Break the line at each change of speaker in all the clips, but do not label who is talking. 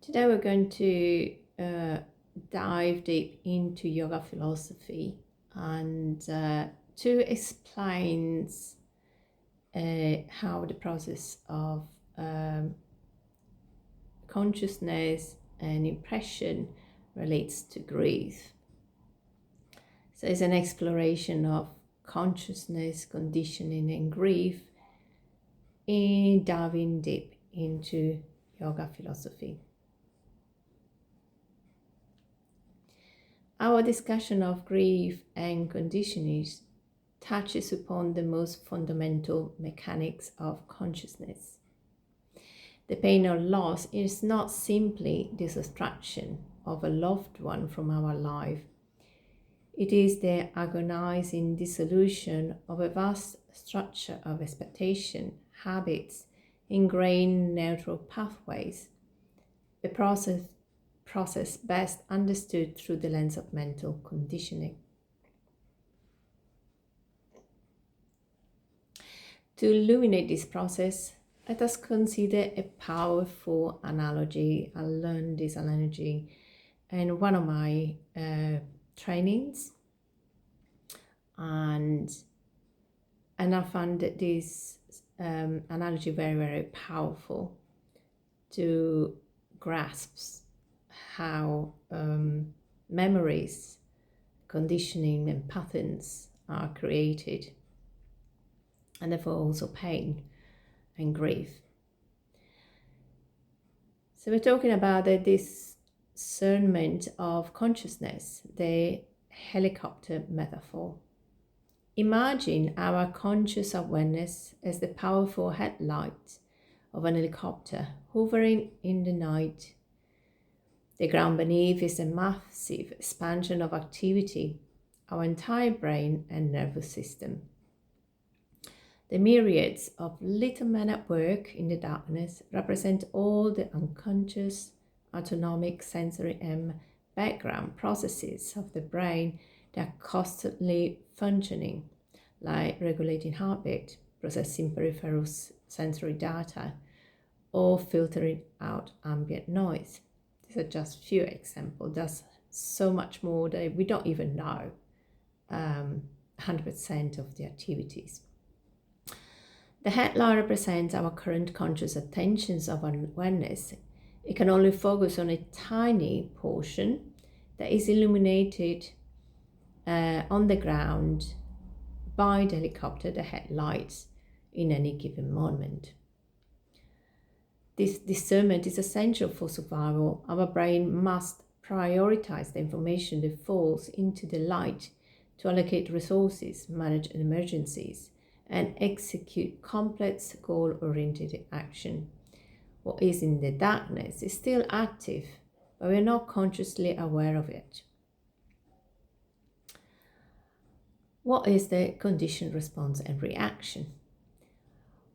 Today we're going to dive deep into yoga philosophy and to explain how the process of consciousness and impression relates to grief. So it's an exploration of consciousness, conditioning and grief in diving deep into yoga philosophy. Our discussion of grief and conditioning touches upon the most fundamental mechanics of consciousness. The pain or loss is not simply the subtraction of a loved one from our life. It is the agonizing dissolution of a vast structure of expectation, habits, ingrained neutral pathways, a process best understood through the lens of mental conditioning. To illuminate this process, let us consider a powerful analogy. I learned this analogy in one of my trainings, and I found that this analogy very, very powerful to grasp how memories, conditioning and patterns are created, and therefore also pain and grief. So we're talking about the discernment of consciousness, the helicopter metaphor. Imagine our conscious awareness as the powerful headlight of an helicopter hovering in the night. The ground beneath is a massive expansion of activity, our entire brain and nervous system. The myriads of little men at work in the darkness represent all the unconscious, autonomic, sensory and background processes of the brain that are constantly functioning, like regulating heartbeat, processing peripheral sensory data, or filtering out ambient noise. These are just a few examples. There's so much more that we don't even know 100% of the activities. The headline represents our current conscious attentions of awareness. It can only focus on a tiny portion that is illuminated on the ground by the helicopter, the headlights, in any given moment. This discernment is essential for survival. Our brain must prioritize the information that falls into the light to allocate resources, manage emergencies, and execute complex goal-oriented action. What is in the darkness is still active, but we are not consciously aware of it. What is the conditioned response and reaction?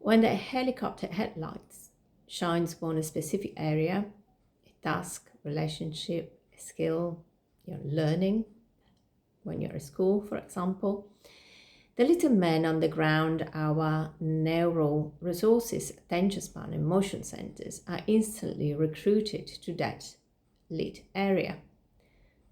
When the helicopter headlights shines upon a specific area, a task, relationship, a skill, you're learning, when you're at school, for example, the little men on the ground, our neural resources, attention span, and emotion centers are instantly recruited to that lit area.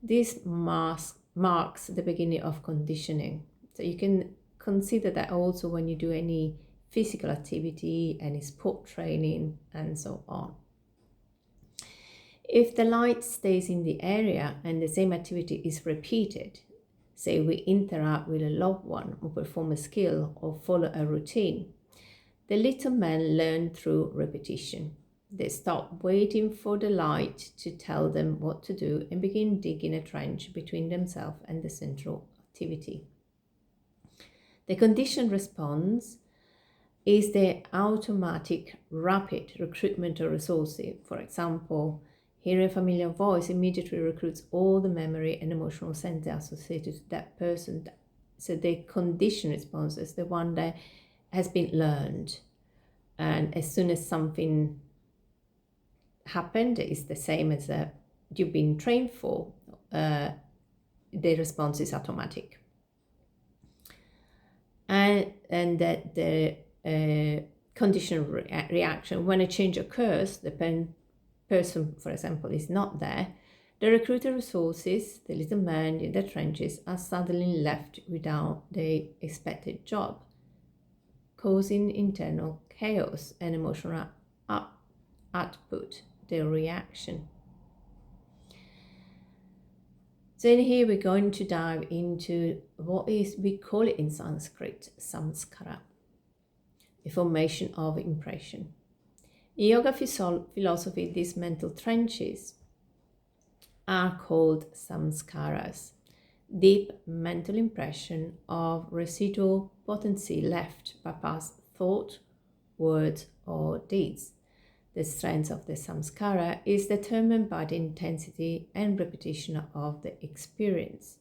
This marks the beginning of conditioning. So you can consider that also when you do any physical activity, any sport training, and so on. If the light stays in the area and the same activity is repeated, say we interact with a loved one or perform a skill or follow a routine, the little men learn through repetition. They stop waiting for the light to tell them what to do and begin digging a trench between themselves and the central activity. The conditioned response is the automatic, rapid recruitment of resources. For example, hearing a familiar voice immediately recruits all the memory and emotional center associated to that person. So the conditioned response is the one that has been learned. And as soon as something happened, it's the same as you've been trained for, the response is automatic. And that the conditional reaction, when a change occurs, depends person, for example, is not there, the recruiter resources, the little man in the trenches, are suddenly left without the expected job, causing internal chaos and emotional output, the reaction. So in here we're going to dive into what is, we call it in Sanskrit, Samskara, the formation of impression. In yoga philosophy, these mental trenches are called samskaras, deep mental impression of residual potency left by past thought, words, or deeds. The strength of the samskara is determined by the intensity and repetition of the experience.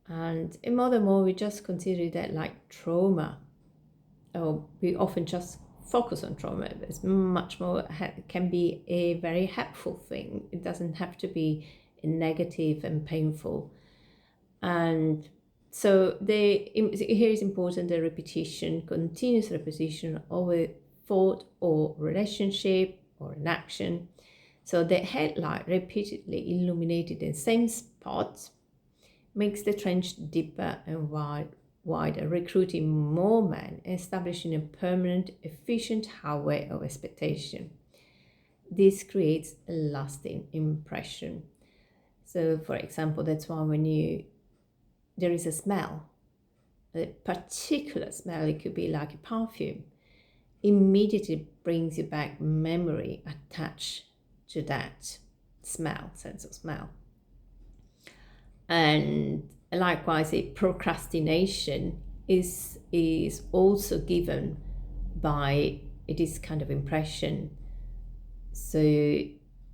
And in modern world, we just consider that like trauma, or we often just focus on trauma. It's much more, can be a very helpful thing. It doesn't have to be negative and painful. And so here is important the repetition, continuous repetition of a thought or relationship or an action. So the headlight repeatedly illuminated in the same spot makes the trench deeper and wider, recruiting more men, establishing a permanent, efficient highway of expectation. This creates a lasting impression. So, for example, that's why when there is a smell, a particular smell, it could be like a perfume, immediately brings you back memory attached to that smell, sense of smell. And likewise, a procrastination is also given by this kind of impression. So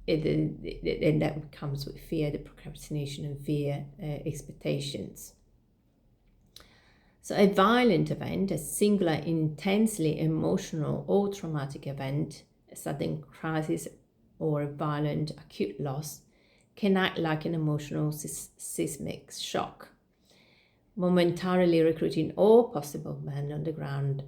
and that comes with fear, the procrastination and fear expectations. So a violent event, a singular, intensely emotional or traumatic event, a sudden crisis or a violent acute loss, can act like an emotional seismic shock, momentarily recruiting all possible men on the ground,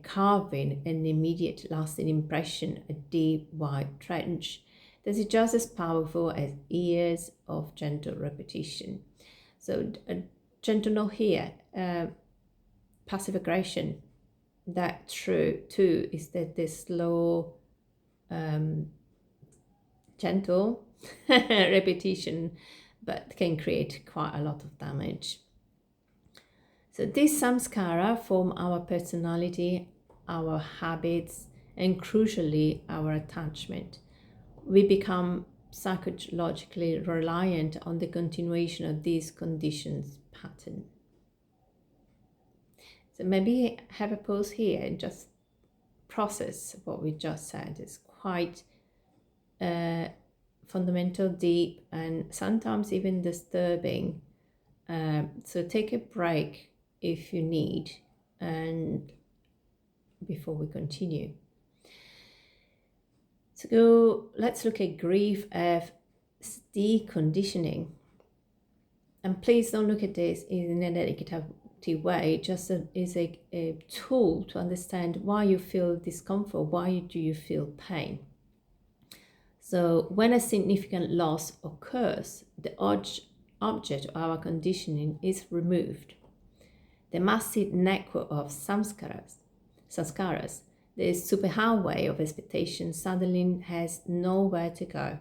carving an immediate lasting impression, a deep, wide trench that is just as powerful as years of gentle repetition. So gentle note here, passive aggression, that true too is that the slow, gentle repetition, but can create quite a lot of damage. So these samskara form our personality, our habits, and crucially our attachment. We become psychologically reliant on the continuation of these conditions pattern. So maybe have a pause here and just process what we just said. It's quite fundamental, deep, and sometimes even disturbing. So take a break if you need, and before we continue. So let's look at grief as deconditioning. And please don't look at this in a negative way, just as a tool to understand why you feel discomfort, why do you feel pain. So when a significant loss occurs, the object of our conditioning is removed. The massive network of samskaras, the superhighway of expectation, suddenly has nowhere to go.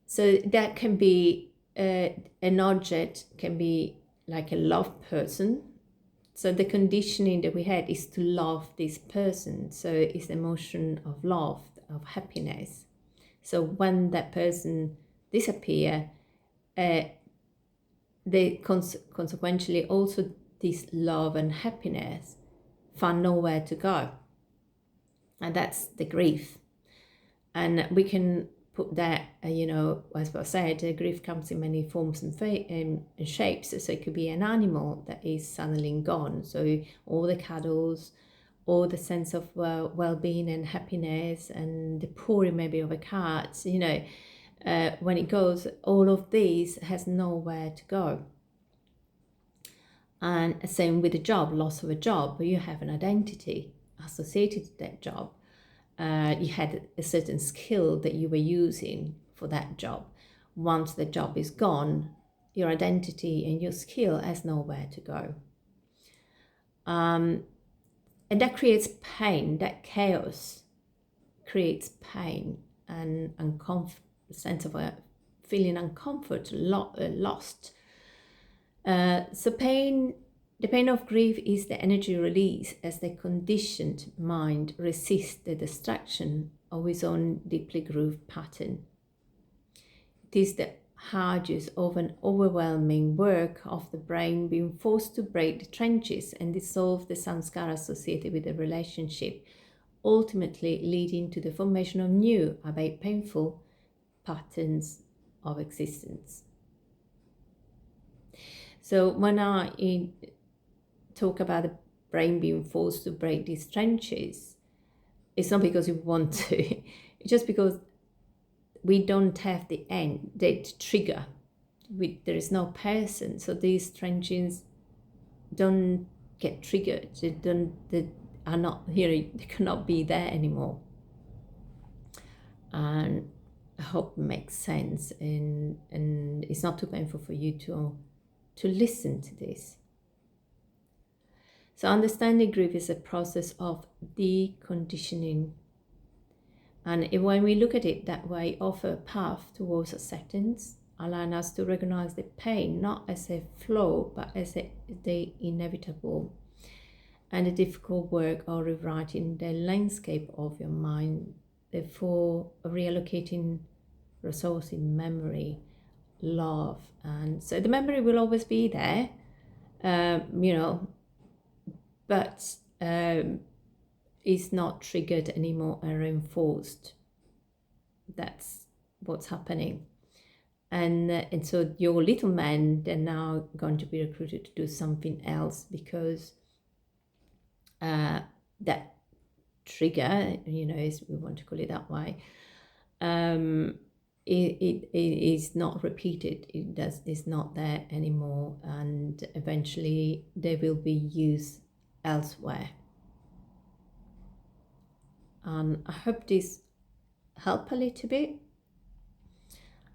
So that can be an object, can be like a loved person. So the conditioning that we had is to love this person. So it's the emotion of love, of happiness. So when that person disappears, they consequently also this love and happiness find nowhere to go. And that's the grief. And we can put that, as I said, grief comes in many forms and shapes. So it could be an animal that is suddenly gone. So all the cuddles, all the sense of well-being and happiness, and the pouring maybe of a cat, when it goes, all of these has nowhere to go. And same with a job, loss of a job, you have an identity associated to that job. you had a certain skill that you were using for that job. Once the job is gone, your identity and your skill has nowhere to go. And that creates pain, that chaos creates pain and sense of a feeling uncomfort, lost. So the pain of grief is the energy release as the conditioned mind resists the distraction of his own deeply grooved pattern. It is the arduous, often overwhelming work of the brain being forced to break the trenches and dissolve the samskara associated with the relationship, ultimately leading to the formation of new, albeit painful, patterns of existence. So when I talk about the brain being forced to break these trenches, it's not because we want to, it's just because we don't have the trigger. There is no person, so these trenches don't get triggered. They are not here. They cannot be there anymore. And I hope it makes sense, and it's not too painful for you to listen to this. So understanding grief is a process of deconditioning. And when we look at it that way, offer a path towards acceptance, allowing us to recognize the pain not as a flaw, but as the inevitable and the difficult work of rewriting the landscape of your mind, therefore reallocating resource in memory, love. And so the memory will always be there, but is not triggered anymore and reinforced. That's what's happening. And so your little men, they're now going to be recruited to do something else because that trigger, as we want to call it that way, it is not repeated. It's not there anymore, and eventually they will be used elsewhere. And I hope this help a little bit.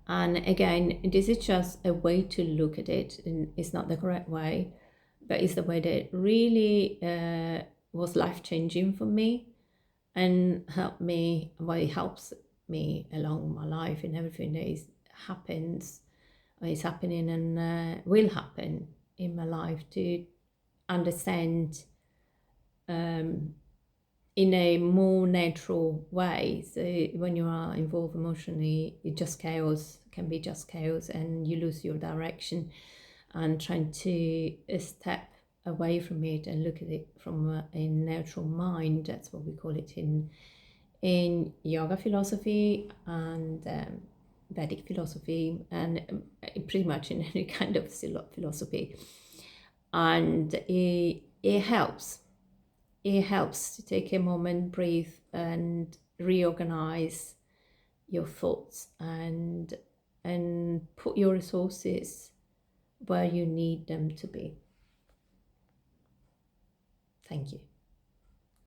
And again, this is just a way to look at it, and it's not the correct way, but it's the way that really was life-changing for me and helped me. Well, it helps me along my life and everything that happens or is happening and will happen in my life, to understand in a more natural way. So when you are involved emotionally, it just chaos can be just chaos, and you lose your direction. And trying to step away from it and look at it from a natural mind, that's what we call it in yoga philosophy and Vedic philosophy, and pretty much in any kind of philosophy. And it helps. It helps to take a moment, breathe, and reorganize your thoughts and put your resources where you need them to be. Thank you.